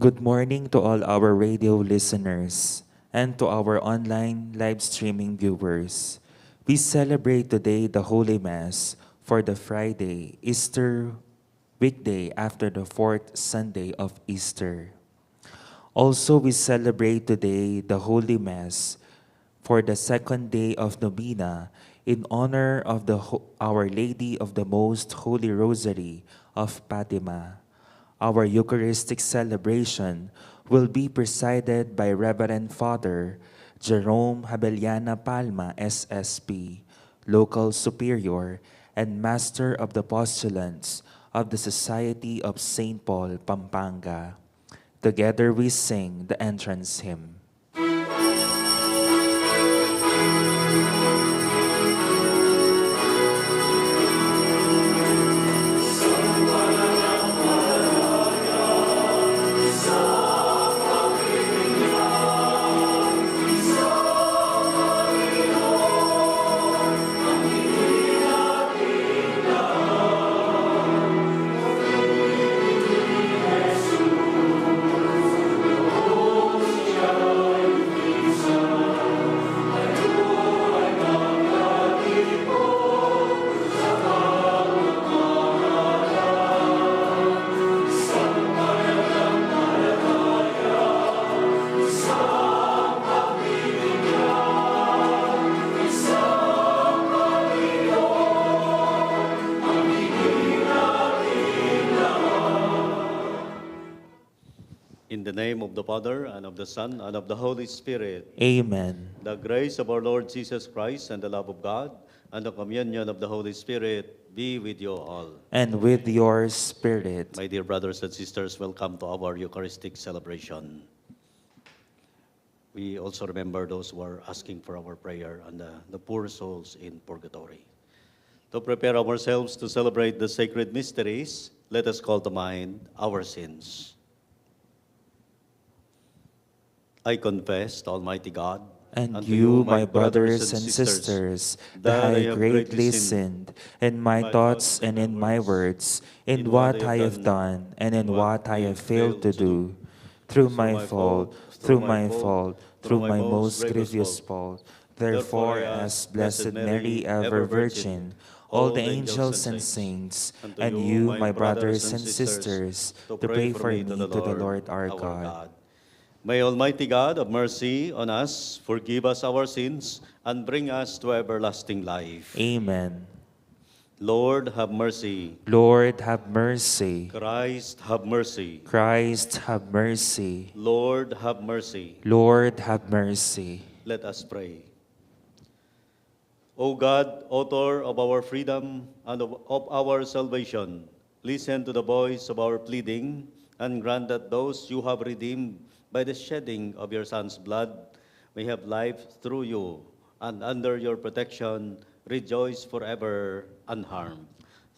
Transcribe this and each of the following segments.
Good morning to all our radio listeners and to our online live streaming viewers. We celebrate today the Holy Mass for the Friday, Easter weekday after the fourth Sunday of Easter. Also, we celebrate today the Holy Mass for the second day of Novena in honor of Our Lady of the Most Holy Rosary of Fatima. Our Eucharistic celebration will be presided by Reverend Father Jerome Javellana Palma, SSP, Local Superior and Master of the Postulants of the Society of St. Paul, Pampanga. Together we sing the entrance hymn. In the name of the Father, and of the Son, and of the Holy Spirit. Amen. The grace of our Lord Jesus Christ, and the love of God, and the communion of the Holy Spirit be with you all. And with your spirit. My dear brothers and sisters, welcome to our Eucharistic celebration. We also remember those who are asking for our prayer and the poor souls in purgatory. To prepare ourselves to celebrate the sacred mysteries, let us call to mind our sins. I confess to Almighty God And you, my brothers and sisters, that I greatly sinned in my thoughts and in my words, in what I have done and in what I have failed to do, through my fault, through my most grievous fault. Therefore, as Blessed Mary, ever Virgin, all the angels and saints, and you, my brothers and sisters, to pray for me to the Lord our God. May Almighty God have mercy on us, forgive us our sins, and bring us to everlasting life. Amen. Lord, have mercy. Lord, have mercy. Christ, have mercy. Christ, have mercy. Lord, have mercy. Lord, have mercy. Let us pray. O God, author of our freedom and of our salvation, listen to the voice of our pleading, and grant that those you have redeemed by the shedding of your Son's blood may have life through you, and under your protection rejoice forever unharmed.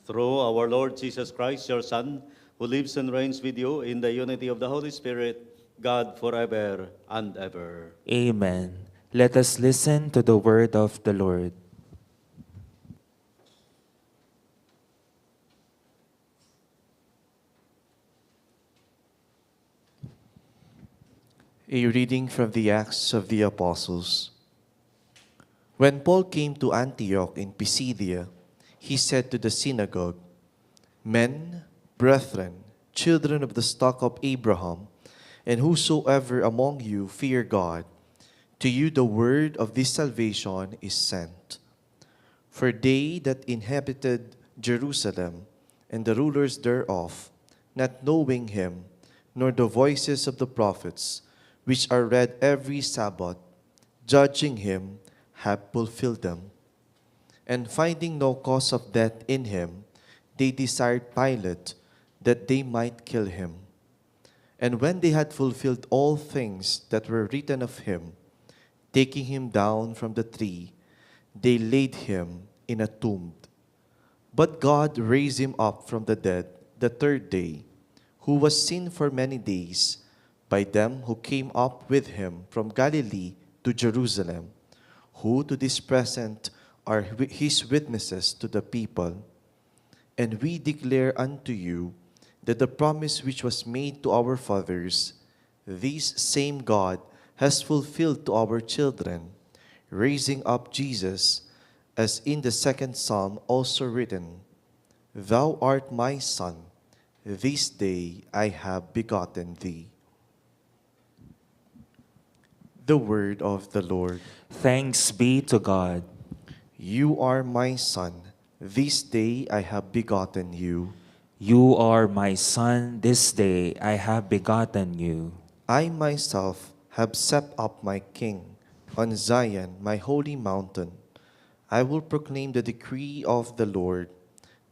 Through our Lord Jesus Christ, your Son, who lives and reigns with you in the unity of the Holy Spirit, God forever and ever. Amen. Let us listen to the word of the Lord. A reading from the Acts of the Apostles. When Paul came to Antioch in Pisidia, he said to the synagogue, "Men, brethren, children of the stock of Abraham, and whosoever among you fear God, to you the word of this salvation is sent. For they that inhabited Jerusalem and the rulers thereof, not knowing him, nor the voices of the prophets, which are read every Sabbath, judging him, have fulfilled them. And finding no cause of death in him, they desired Pilate, that they might kill him. And when they had fulfilled all things that were written of him, taking him down from the tree, they laid him in a tomb. But God raised him up from the dead the third day, who was seen for many days by them who came up with him from Galilee to Jerusalem, who to this present are his witnesses to the people. And we declare unto you that the promise which was made to our fathers this same God has fulfilled to our children, raising up Jesus, as in the second psalm also written, Thou art my Son, this day I have begotten thee. The word of the Lord. Thanks be to God. You are my Son, this day I have begotten you. You are my Son, this day I have begotten you. I myself have set up my King on Zion, my holy mountain. I will proclaim the decree of the Lord.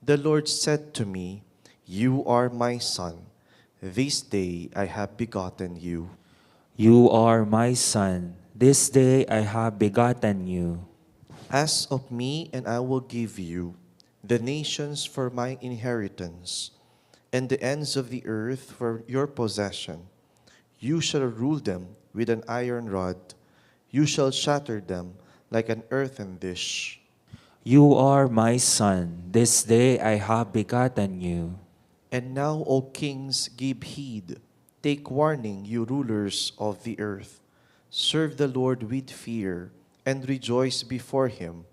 The Lord said to me, You are my Son, this day I have begotten you. You are my Son, this day I have begotten you. Ask of me, and I will give you the nations for my inheritance, and the ends of the earth for your possession. You shall rule them with an iron rod. You shall shatter them like an earthen dish. You are my Son, this day I have begotten you. And now, O kings, give heed. Take warning, you rulers of the earth. Serve the Lord with fear, and rejoice before him.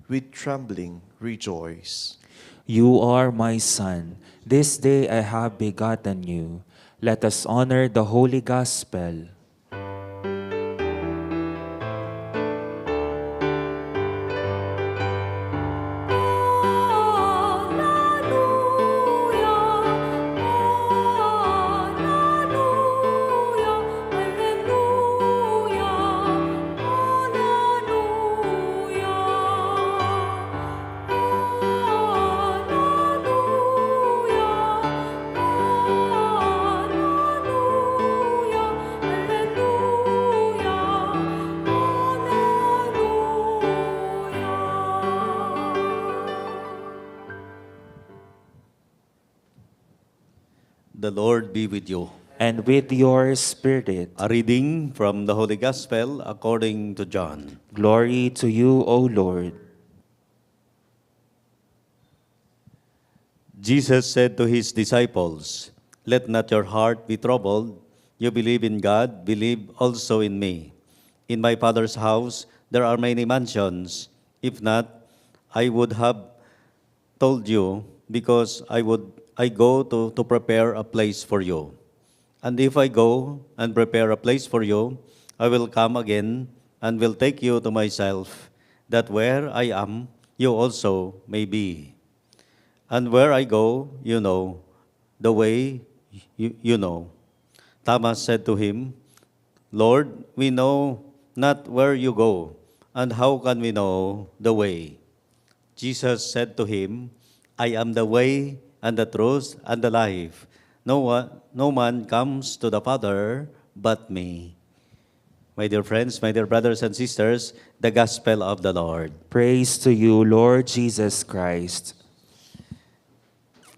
With trembling rejoice. You are my Son, this day I have begotten you. Let us honor the Holy Gospel. The Lord be with you. And with your spirit. A reading from the Holy Gospel according to John. Glory to you, O Lord. Jesus said to his disciples, Let not your heart be troubled. You believe in God, believe also in me. In my Father's house there are many mansions. If not, I would have told you, because I go to prepare a place for you. And if I go and prepare a place for you, I will come again and will take you to myself, that where I am, you also may be. And where I go, you know, the way you know. Thomas said to him, Lord, we know not where you go, and how can we know the way? Jesus said to him, I am the way and the truth and the life. No man comes to the Father but me. My dear friends, my dear brothers and sisters, the Gospel of the Lord. Praise to you, Lord Jesus Christ.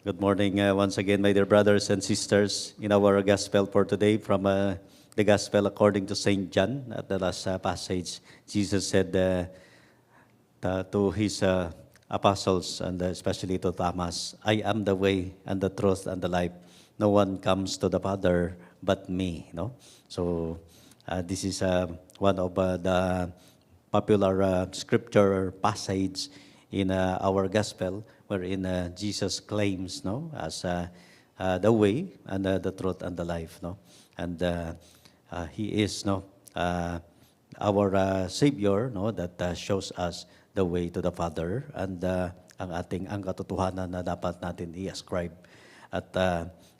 Good morning once again, my dear brothers and sisters. In our Gospel for today, from the Gospel according to St. John, at the last passage, Jesus said to his apostles, and especially to Thomas, I am the way and the truth and the life. No one comes to the Father but me. No? So this is one of the popular scripture passage in our gospel, wherein Jesus claims, no, as the way and the truth and the life, no, and he is, no, our Savior, no, that shows us the way to the Father, and ang katotohanan na dapat natin i-ascribe, at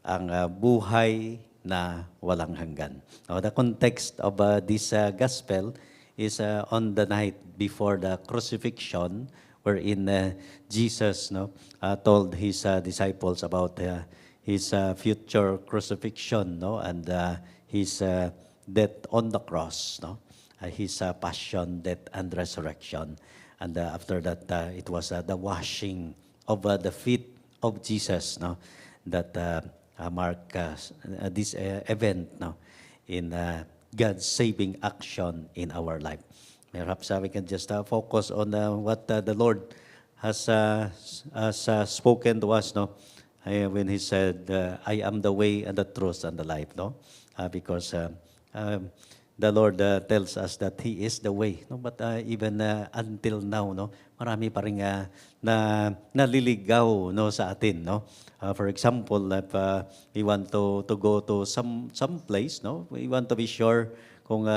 ang buhay na walang hanggan. Now, the context of this gospel is on the night before the crucifixion, wherein Jesus, no, told his disciples about his future crucifixion, no, and his death on the cross, no, his passion, death, and resurrection. And after that, it was the washing of the feet of Jesus, no, that mark this event, no, in God's saving action in our life. Perhaps we can just focus on what the Lord has spoken to us, no, when He said, "I am the way and the truth and the life." No, because the Lord tells us that He is the way. No? But even until now, no, marami pa rin na naliligaw, no, sa atin. No? For example, if we want to go to some place, no, we want to be sure kung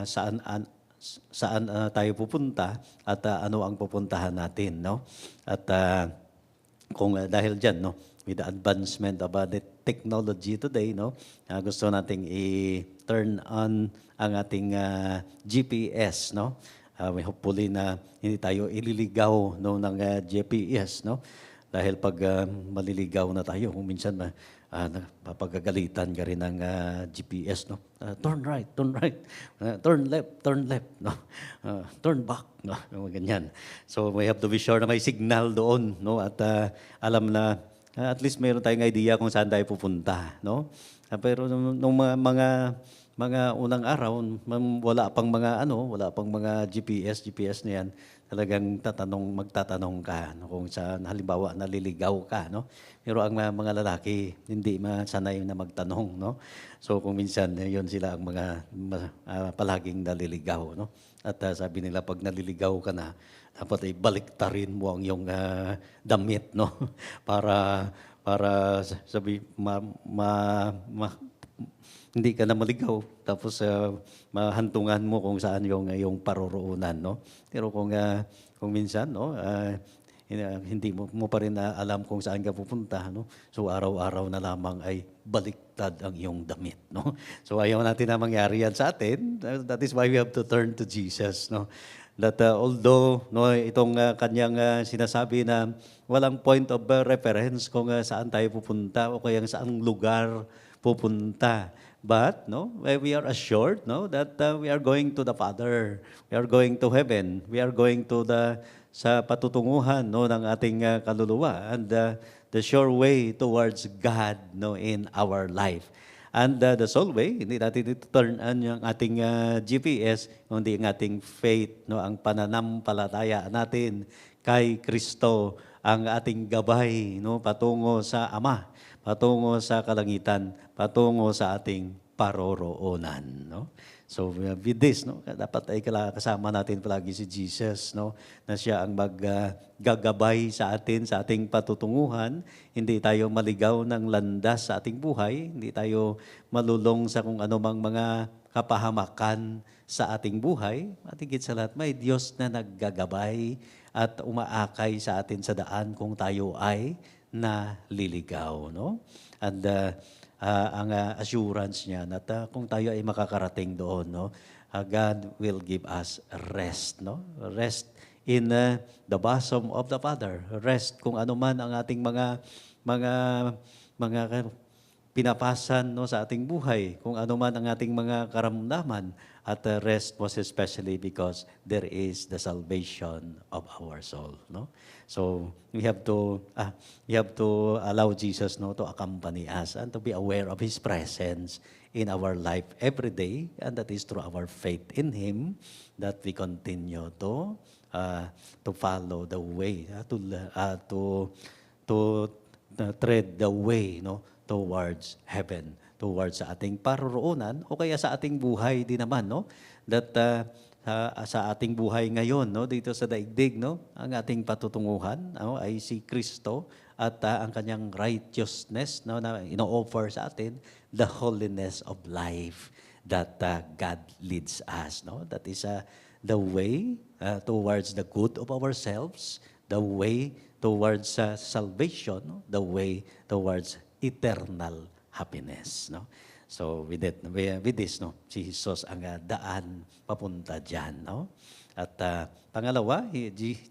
saan tayo pupunta at ano ang pupuntahan natin. No? At kung dahil dyan, no, with the advancement of the technology today, no, gusto nating i-turn on ang ating GPS, no. We hopefully na hindi tayo ililigaw no ng GPS, no. Dahil pag maliligaw na tayo, kung minsan papagagalitan ka rin ng GPS, no. Turn right, turn left, no. Turn back, no. Ganyan. So we have to be sure na may signal doon, no, at alam na at least mayroon tayong idea kung saan tayo pupunta, no? Pero nung mga unang araw, wala pang mga GPS na yan. Talagang magtatanong ka no, kung saan halimbawa naliligaw ka, no? Pero ang mga lalaki hindi masanay na magtanong, no? So kung minsan yon sila ang mga palaging naliligaw, no? At sabi nila pag naliligaw ka na, dapat ay baliktarin mo ang iyong damit, no? para sabi hindi ka na maligaw. Tapos mahantungan mo kung saan yung paroroonan, no? Pero kung minsan, no, hindi mo pa rin alam kung saan ka pupunta, no? So araw-araw na lamang ay baliktad ang iyong damit, no? So ayaw natin na mangyari yan sa atin. That is why we have to turn to Jesus, no? That although no, itong kanyang sinasabi na walang point of reference kung saan tayo pupunta o kaya saan lugar pupunta. But no, we are assured no that we are going to the Father. We are going to heaven. We are going to sa patutunguhan no ng ating kaluluwa and the sure way towards God no in our life. And the sole way, hindi natin ito turn on yung ating GPS, kundi ang ating faith, no, ang pananampalataya natin kay Kristo, ang ating gabay no, patungo sa Ama, patungo sa kalangitan, patungo sa ating paroroonan. No? So with this, no, dapat ay kasama natin palagi si Jesus, no, na siya ang maggagabay sa atin, sa ating patutunguhan. Hindi tayo maligaw ng landas sa ating buhay, hindi tayo malulong sa kung anumang mga kapahamakan sa ating buhay. At higit sa lahat, may Diyos na naggagabay at umaakay sa atin sa daan kung tayo ay naliligaw. No? And ang assurance niya na kung tayo ay makakarating doon, no, God will give us rest, no? Rest in the bosom of the Father. Rest kung ano man ang ating mga pinapasan no sa ating buhay, kung ano man ang ating mga karamdaman, at rest was especially because there is the salvation of our soul, no? So we have to allow Jesus no to accompany us and to be aware of His presence in our life every day, and that is through our faith in Him that we continue to follow the way, to tread the way no towards heaven, towards sa ating paroroonan o kaya sa ating buhay din naman, no? That sa ating buhay ngayon, no, dito sa daigdig, no, ang ating patutunguhan, no, ay si Kristo at ang kanyang righteousness, no, na ino-offer sa atin, the holiness of life that God leads us, no? That is the way towards the good of ourselves, the way towards salvation, no? The way towards eternal happiness, no? So with this, no, si Jesus ang daan papunta diyan, no? At pangalawa,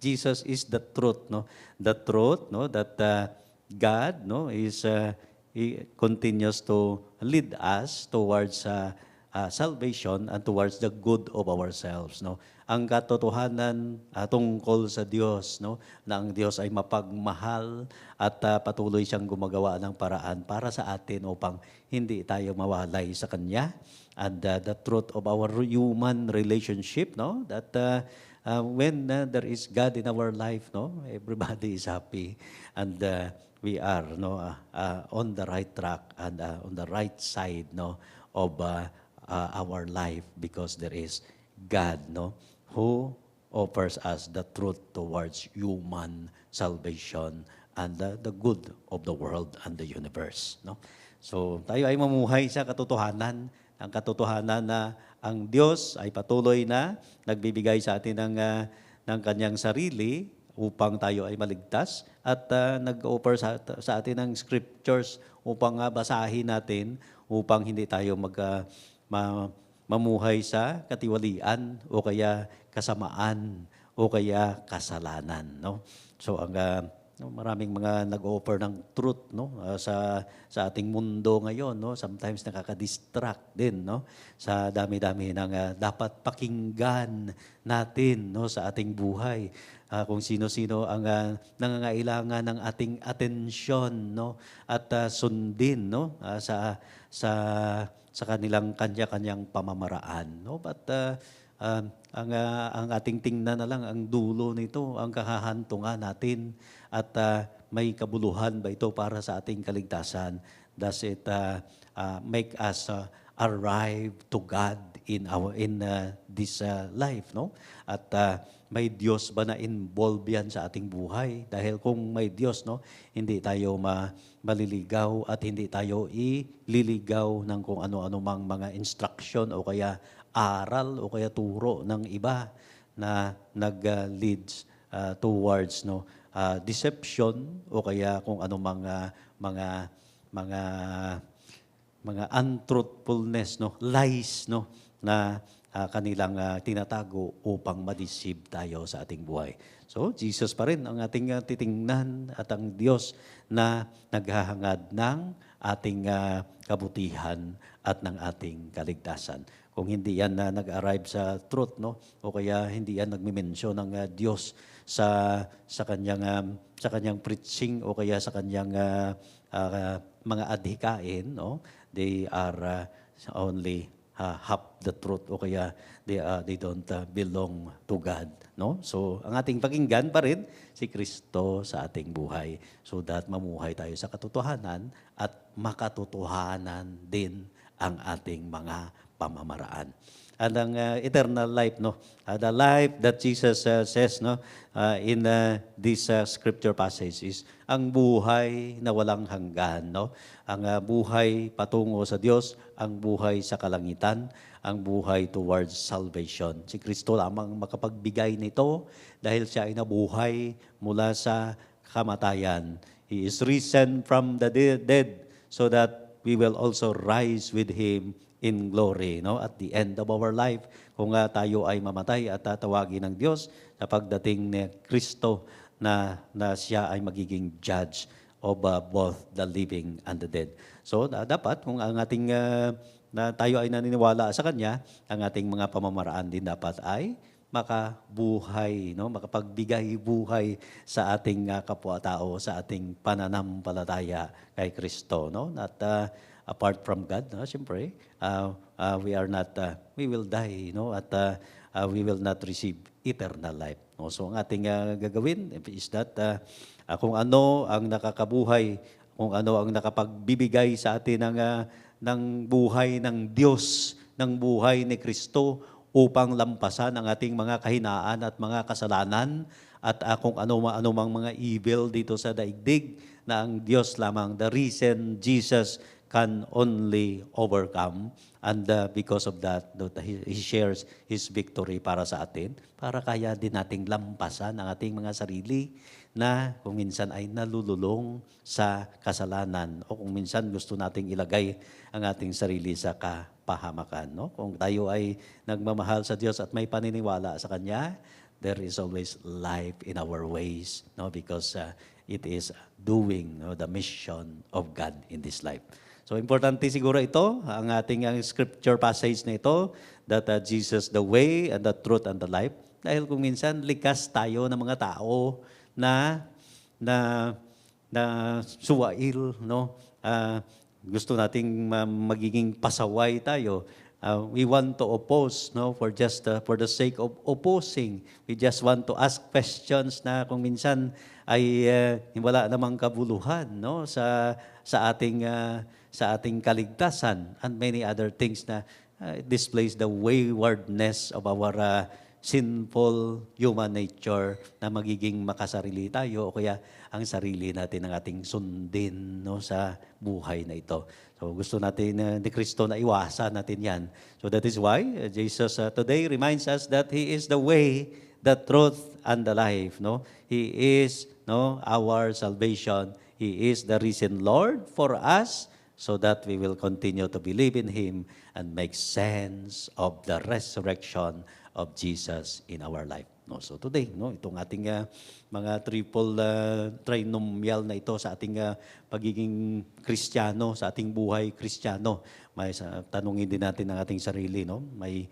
Jesus is the truth, no? The truth, no, that God, no, is He continues to lead us towards salvation and towards the good of ourselves, no? Ang katotohanan tungkol sa Diyos, no, na ang Diyos ay mapagmahal at patuloy siyang gumagawa ng paraan para sa atin upang hindi tayo mawalay sa Kanya. And the truth of our human relationship, no, that when there is God in our life, no, everybody is happy. And we are on the right track and on the right side of our life because there is God who offers us the truth towards human salvation and the good of the world and the universe. So tayo ay mamuhay sa katotohanan, ang katotohanan na ang Diyos ay patuloy na nagbibigay sa atin ng kanyang sarili upang tayo ay maligtas at nag-offer sa atin ng scriptures upang basahin natin upang hindi tayo mamuhay sa katiwalian o kaya kasamaan o kaya kasalanan. So maraming mga nag-offer ng truth sa ating mundo ngayon. Sometimes nakaka-distract din sa dami-dami ng dapat pakinggan natin sa ating buhay. Kung sino-sino ang nangangailangan ng ating atensyon at sundin sa kanilang kanya-kanyang pamamaraan. But ang ating tingnan na lang ang dulo nito, ang kahahantungan natin at may kabuluhan ba ito para sa ating kaligtasan? Does it make us arrive to God in this life? At may Diyos ba na involve yan sa ating buhay? Dahil kung may Diyos, hindi tayo maliligaw at hindi tayo ililigaw ng kung ano-ano mang mga instruction o kaya aral o kaya turo ng iba na nag-leads towards deception o kaya kung ano mga untruthfulness, lies na kanilang tinatago upang ma-deceive tayo sa ating buhay. So, Jesus pa rin ang ating titingnan at ang Diyos na naghahangad ng ating kabutihan at ng ating kaligtasan. Kung hindi yan na nag-arrive sa truth, o kaya hindi yan nagmi-mention ng Diyos sa kanyang preaching o kaya sa kanyang mga adhikain, they are only half the truth o kaya they don't belong to God. So, ang ating pakinggan pa rin si Kristo sa ating buhay so that mamuhay tayo sa katotohanan at makatotohanan din ang ating mga pamamaraan. And ang eternal life, the life that Jesus says in this scripture passage is ang buhay na walang hanggan. Ang buhay patungo sa Diyos, ang buhay sa kalangitan, ang buhay towards salvation. Si Kristo lamang makapagbigay nito dahil siya ay nabuhay mula sa kamatayan. He is risen from the dead so that we will also rise with Him in glory, at the end of our life. Kung tayo ay mamatay at tatawagin ng Diyos sa pagdating ni Kristo na siya ay magiging judge of both the living and the dead. So, dapat kung ang ating na tayo ay naniniwala sa Kanya, ang ating mga pamamaraan din dapat ay makabuhay, makapagbigay buhay sa ating kapwa-tao, sa ating pananampalataya kay Kristo. At apart from God, siyempre, we will die, at we will not receive eternal life. So ang ating gagawin is that kung ano ang nakakabuhay, kung ano ang nakapagbibigay sa atin ng buhay ng Diyos, ng buhay ni Kristo upang lampasan ang ating mga kahinaan at mga kasalanan at kung ano mang mga evil dito sa daigdig na ang Diyos lamang, the risen Jesus can only overcome. And because of that, He shares His victory para sa atin, para kaya din nating lampasan ang ating mga sarili na kung minsan ay nalululong sa kasalanan o kung minsan gusto nating ilagay ang ating sarili sa kapahamakan. Kung tayo ay nagmamahal sa Diyos at may paniniwala sa Kanya, there is always life in our ways, because it is doing the mission of God in this life. So, importante siguro ito, ang ating scripture passage na ito, that Jesus the way and the truth and the life. Dahil kung minsan, likas tayo ng mga tao na suwail, gusto nating magiging pasaway tayo. We want to oppose, no, for just for the sake of opposing. We just want to ask questions na kung minsan ay wala namang kabuluhan, no, sa ating kaligtasan and many other things na it displays the waywardness of our sinful human nature na magiging makasarili tayo o kaya ang sarili natin ang ating sundin, no, sa buhay na ito. So gusto natin ni Kristo na iwasan natin yan. So that is why Jesus today reminds us that He is the way, the truth, and the life. No? He is, no, our salvation. He is the risen Lord for us so that we will continue to believe in Him and make sense of the resurrection of Jesus in our life. No, so today, no, itong ating mga triple trinomial na ito sa ating pagiging Kristiyano, sa ating buhay Kristiyano. May tanungin din natin ang ating sarili, no? May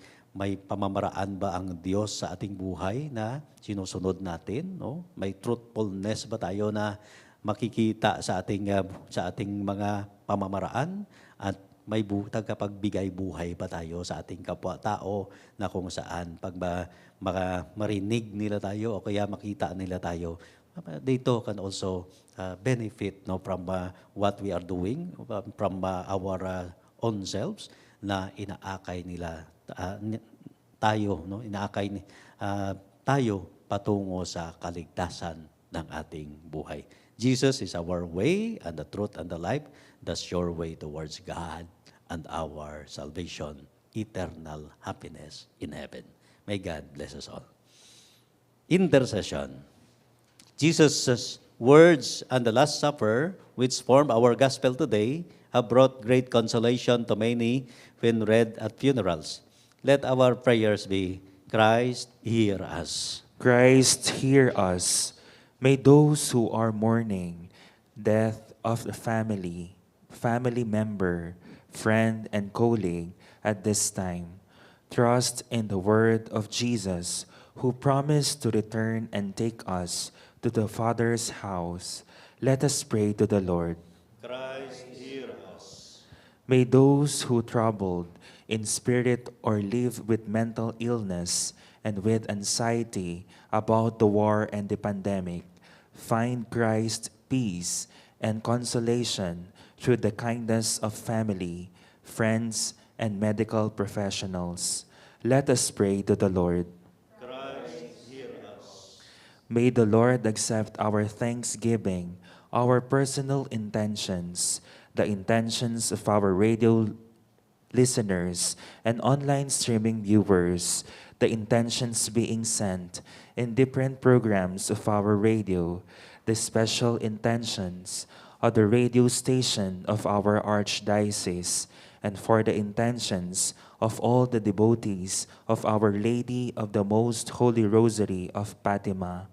pamamaraan ba ang Diyos sa ating buhay na sinusunod natin, no? May truthfulness ba tayo na makikita sa ating mga pamamaraan at may tagapagbigay buhay pa tayo sa ating kapwa-tao na kung saan pag marinig nila tayo o kaya makita nila tayo, they too can also benefit, no, from what we are doing, from our own selves na inaakay nila tayo, no, tayo patungo sa kaligtasan ng ating buhay. Jesus is our way and the truth and the life, the sure way towards God and our salvation, eternal happiness in heaven. May God bless us all. Intercession. Jesus' words on the Last Supper, which form our gospel today, have brought great consolation to many when read at funerals. Let our prayers be, Christ, hear us. Christ, hear us. May those who are mourning death of the family member, friend, and colleague at this time trust in the word of Jesus, who promised to return and take us to the Father's house. Let us pray to the Lord. Christ, hear us. May those who troubled in spirit or live with mental illness and with anxiety about the war and the pandemic find Christ peace and consolation through the kindness of family, friends, and medical professionals. Let us pray to the Lord. Christ, hear us. May the Lord accept our thanksgiving, our personal intentions, the intentions of our radio listeners and online streaming viewers, the intentions being sent in different programs of our radio, the special intentions of the radio station of our archdiocese, and for the intentions of all the devotees of Our Lady of the Most Holy Rosary of Fatima,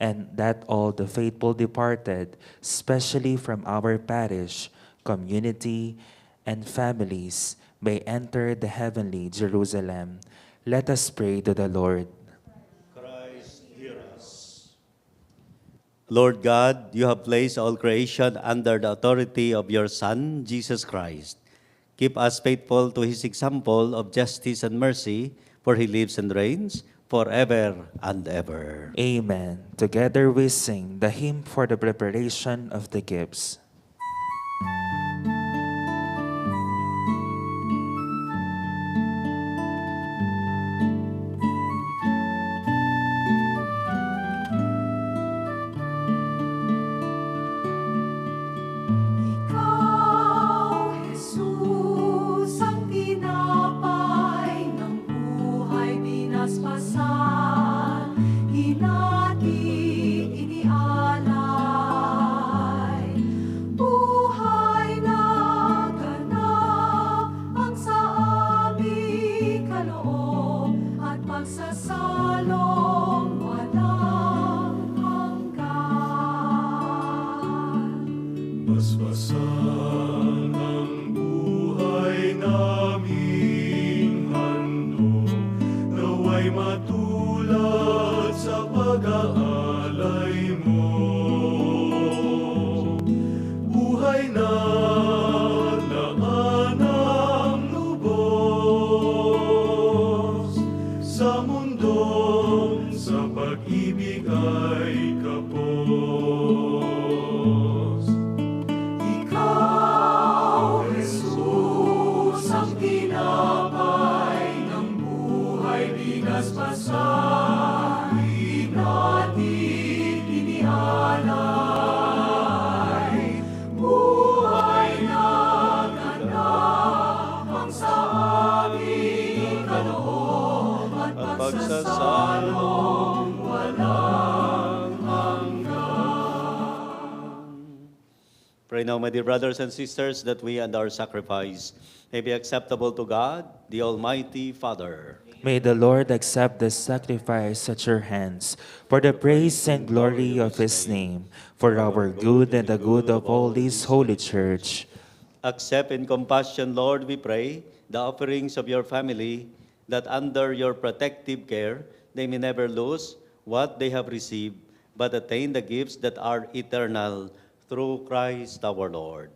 and that all the faithful departed, especially from our parish, community, and families, may enter the heavenly Jerusalem. Let us pray to the Lord. Christ, hear us. Lord God, you have placed all creation under the authority of your Son, Jesus Christ. Keep us faithful to His example of justice and mercy, for He lives and reigns forever and ever. Amen. Together we sing the hymn for the preparation of the gifts. Basbasan ang buhay naming handog, naway matulad sa pag-aalay mo. Buhay na laan ang lubos, Sasabi natin inialay, buhay na ganang sa aming kaloob at pagsasalong walang hanggan. Pray now, my dear brothers and sisters, that we and our sacrifice may be acceptable to God, the Almighty Father. May the Lord accept this sacrifice at your hands for the praise and glory of his name, for our good and the good of all this holy church. Accept in compassion, Lord, we pray, the offerings of your family, that under your protective care they may never lose what they have received, but attain the gifts that are eternal through Christ our Lord.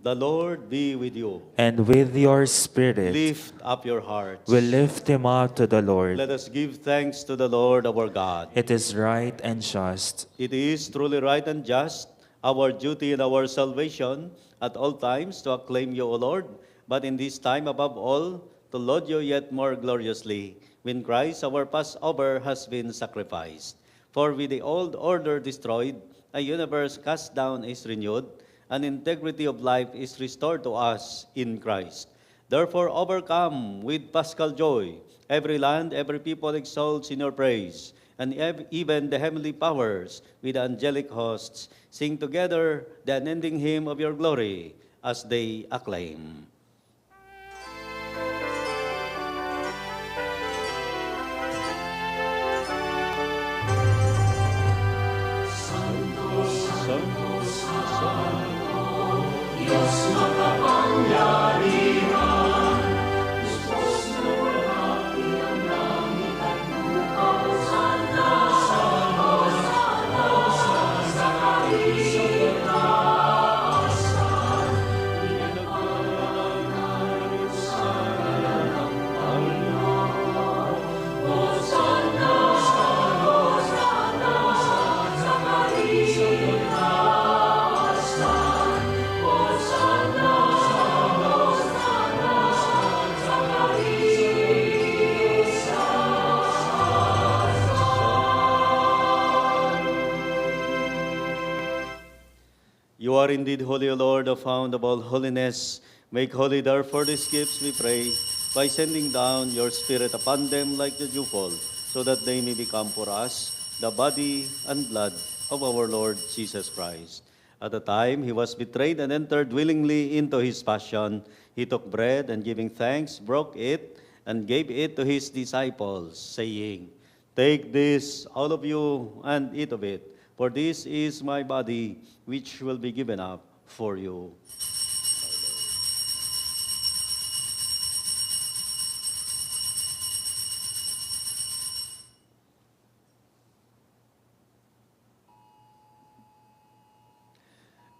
The Lord be with you. And with your spirit, Lift up your hearts. we lift him up to the Lord. Let us give thanks to the Lord our God. It is right and just. It is truly right and just, our duty and our salvation, at all times to acclaim you, O Lord, but in this time above all, to laud you yet more gloriously, when Christ our Passover has been sacrificed. For with the old order destroyed, a universe cast down is renewed, and integrity of life is restored to us in Christ. Therefore, overcome with paschal joy, every land, every people exalts in your praise, and even the heavenly powers with the angelic hosts sing together the unending hymn of your glory as they acclaim. You are indeed holy, O Lord, the fount of all holiness. Make holy, therefore, these gifts, we pray, by sending down your Spirit upon them like the dewfall, so that they may become for us the body and blood of our Lord Jesus Christ. At the time he was betrayed and entered willingly into his passion, he took bread and giving thanks, broke it, and gave it to his disciples, saying, "Take this, all of you, and eat of it. For this is my body, which will be given up for you."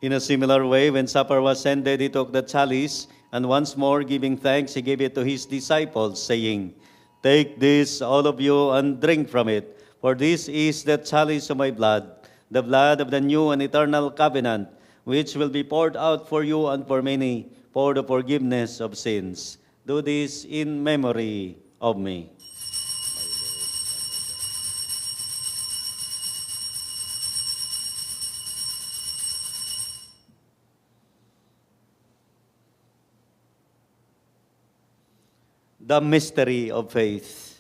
In a similar way, when supper was ended, he took the chalice, and once more giving thanks, he gave it to his disciples, saying, "Take this, all of you, and drink from it. For this is the chalice of my blood, the blood of the new and eternal covenant, which will be poured out for you and for many for the forgiveness of sins. Do this in memory of me." The mystery of faith.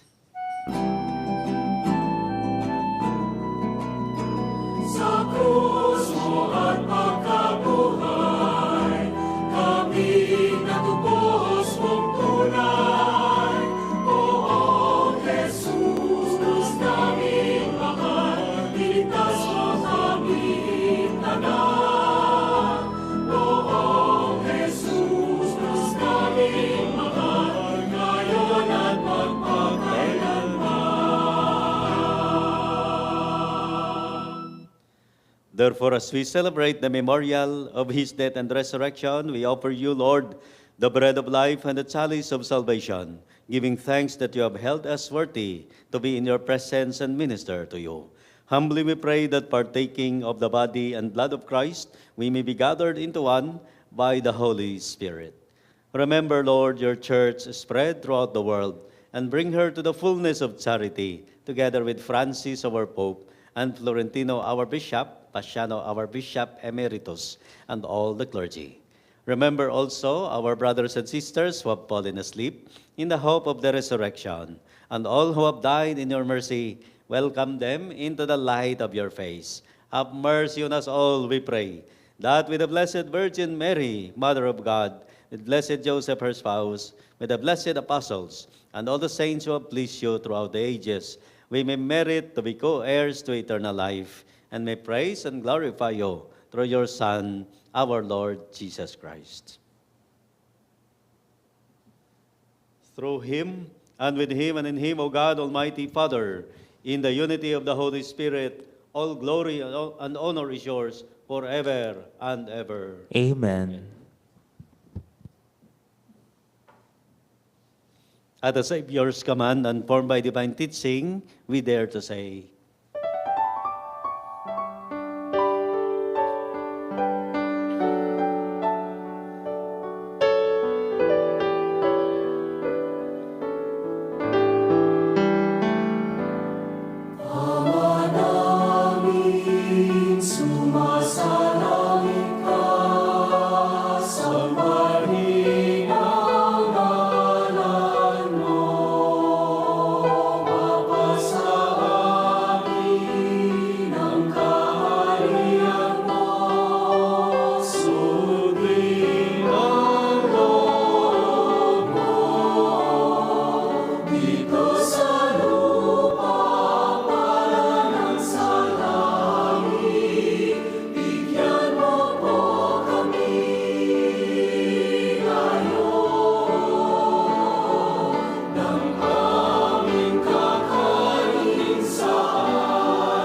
Sa krus mo at pagkabuhay, kami natubos mong tunay. Oo, Jesus, Diyos naming mahal, iligtas mo kaming tanan. Oo, Jesus, Diyos naming mahal, ngayon at magpakailanman. Therefore, as we celebrate the memorial of his death and resurrection, we offer you, Lord, the bread of life and the chalice of salvation, giving thanks that you have held us worthy to be in your presence and minister to you. Humbly we pray that partaking of the body and blood of Christ, we may be gathered into one by the Holy Spirit. Remember, Lord, your church spread throughout the world, and bring her to the fullness of charity, together with Francis, our Pope, and Florentino, our Bishop, Paciano, our Bishop Emeritus, and all the clergy. Remember also our brothers and sisters who have fallen asleep in the hope of the resurrection, and all who have died in your mercy. Welcome them into the light of your face. Have mercy on us all, we pray, that with the Blessed Virgin Mary, Mother of God, with Blessed Joseph, her spouse, with the blessed apostles, and all the saints who have pleased you throughout the ages, we may merit to be co-heirs to eternal life, and may praise and glorify you through your Son, our Lord Jesus Christ. Through him, and with him, and in him, O God, Almighty Father, in the unity of the Holy Spirit, all glory and honor is yours forever and ever. Amen. At the Savior's command and formed by divine teaching, we dare to say, Sumasalangit ka sa mahinang ngalan mo, mapasa amin ang kaharian mo, sundin ang loob mo, dito sa lupa para ng sa langit. Bigyan mo po kami ngayon ng aming kakainin sa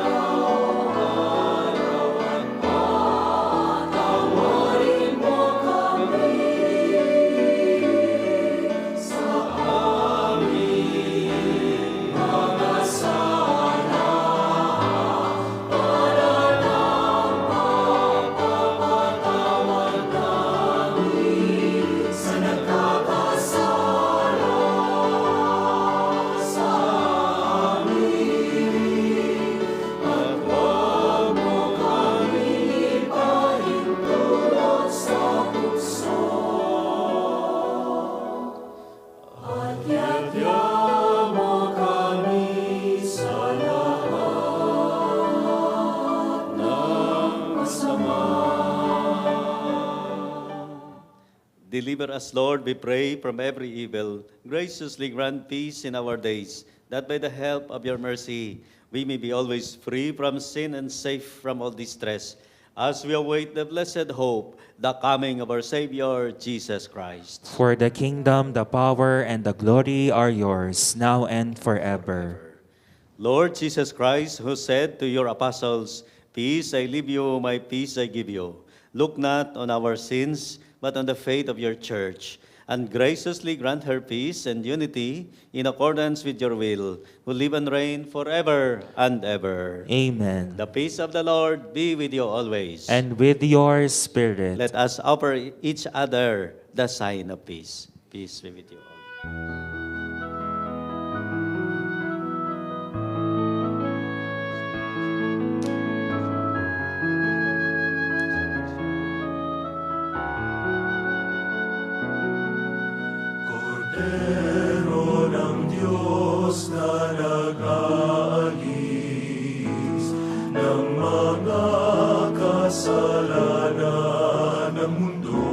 araw-araw at patawarin mo kami sa aming mga sala para ng pagpapatawad namin sa nagkakasala sa amin. At huwag mo kami ipahintulot sa puso. At yatya mo kami sa lahat ng masama. Deliver us, Lord, we pray, from every evil. Graciously grant peace in our days, that by the help of your mercy, we may be always free from sin and safe from all distress, as we await the blessed hope, the coming of our Savior, Jesus Christ. For the kingdom, the power, and the glory are yours, now and forever. Lord Jesus Christ, who said to your apostles, "Peace I leave you, my peace I give you," look not on our sins, but on the faith of your church, and graciously grant her peace and unity in accordance with your will, who live and reign forever and ever. Amen. The peace of the Lord be with you always. And with your spirit. Let us offer each other the sign of peace. Peace be with you all. Cordero ng Diyos na nag-aalis ng mga kasalanan ng mundo,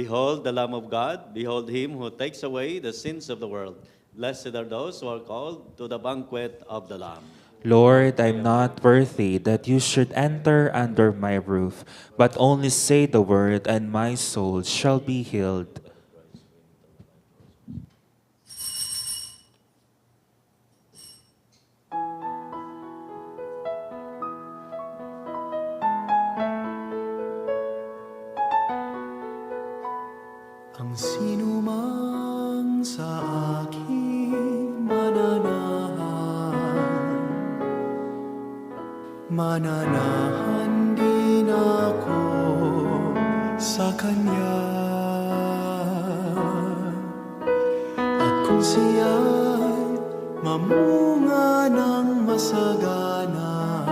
Behold the Lamb of God, behold him who takes away the sins of the world. Blessed are those who are called to the banquet of the Lamb. Lord, I'm not worthy that you should enter under my roof, but only say the word, and my soul shall be healed. Ang sinumang sa aking mananahan din ako sa Kanya. At kung siya'y mamunga ng masagana,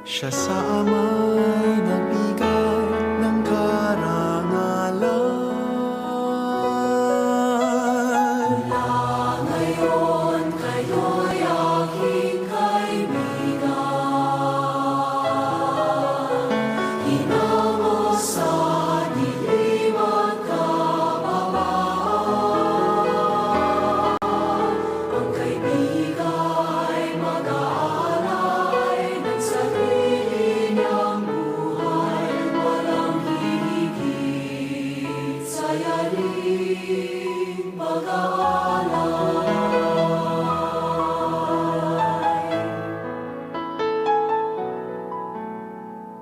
siya sa ama'y nagbigay ng karangalan. Ngayon kayo'y aking kaibigan, hinango sa dilim at kababaan. Ang kaibiga'y mag-aalay ng sarili niyang buhay, walang hihigit sa yaring pag-aalay.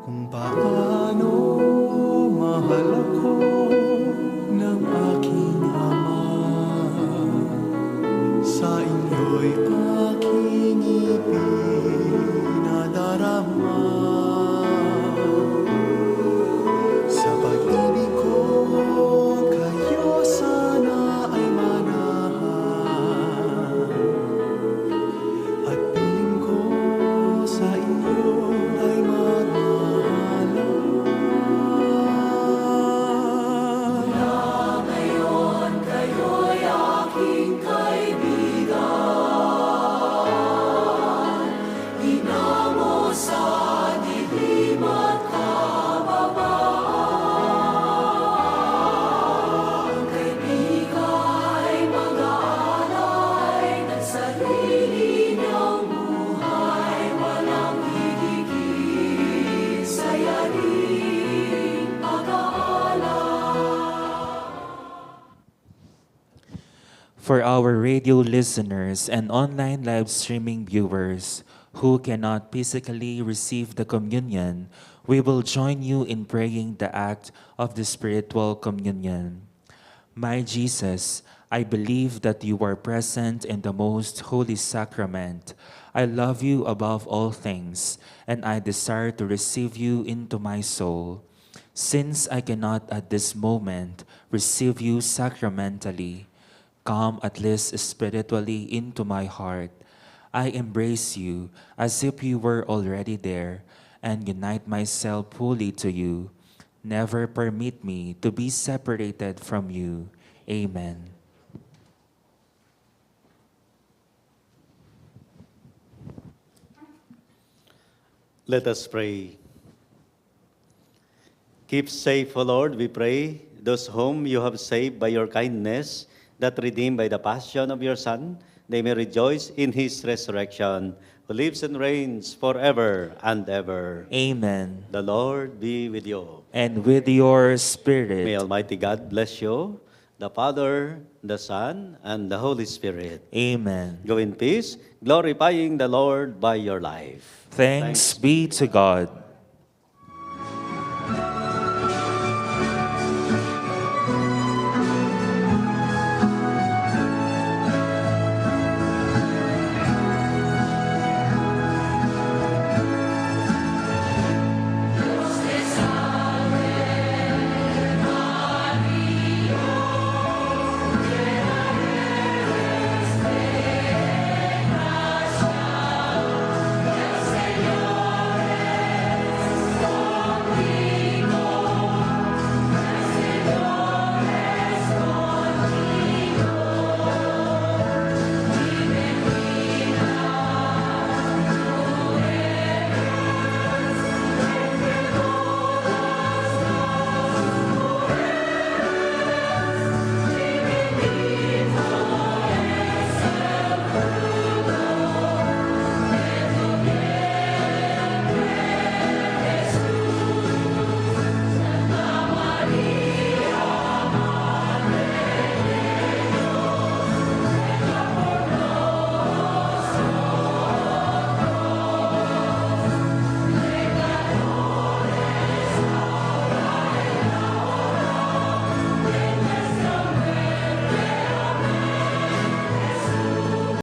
Kung paano mahal ako ng aking Ama, sa inyo'y aking ipinadarama. Sa pag-ibig ko, kayo sana ay manahan, at piling ko sa inyo ay magmahalan. Ngayon kayo'y aking kaibigan, hinango sa dilim at kababaan. Ang kaibiga'y mag-aalay ng sarili niyang buhay, walang hihigit sa yaring pag-aalay. For our radio listeners and online live streaming viewers who cannot physically receive the communion, we will join you in praying the act of the spiritual communion. My Jesus, I believe that you are present in the most holy sacrament. I love you above all things, and I desire to receive you into my soul. Since I cannot at this moment receive you sacramentally, come at least spiritually into my heart. I embrace you as if you were already there and unite myself fully to you. Never permit me to be separated from you. Amen. Let us pray. Keep safe, O Lord, we pray, those whom you have saved by your kindness, that redeemed by the passion of your Son, they may rejoice in his resurrection, who lives and reigns forever and ever. Amen. The Lord be with you. And with your May spirit. Almighty God bless you, the Father, the Son, and the Holy Spirit. Amen. Go in peace, glorifying the Lord by your life. Thanks be to God.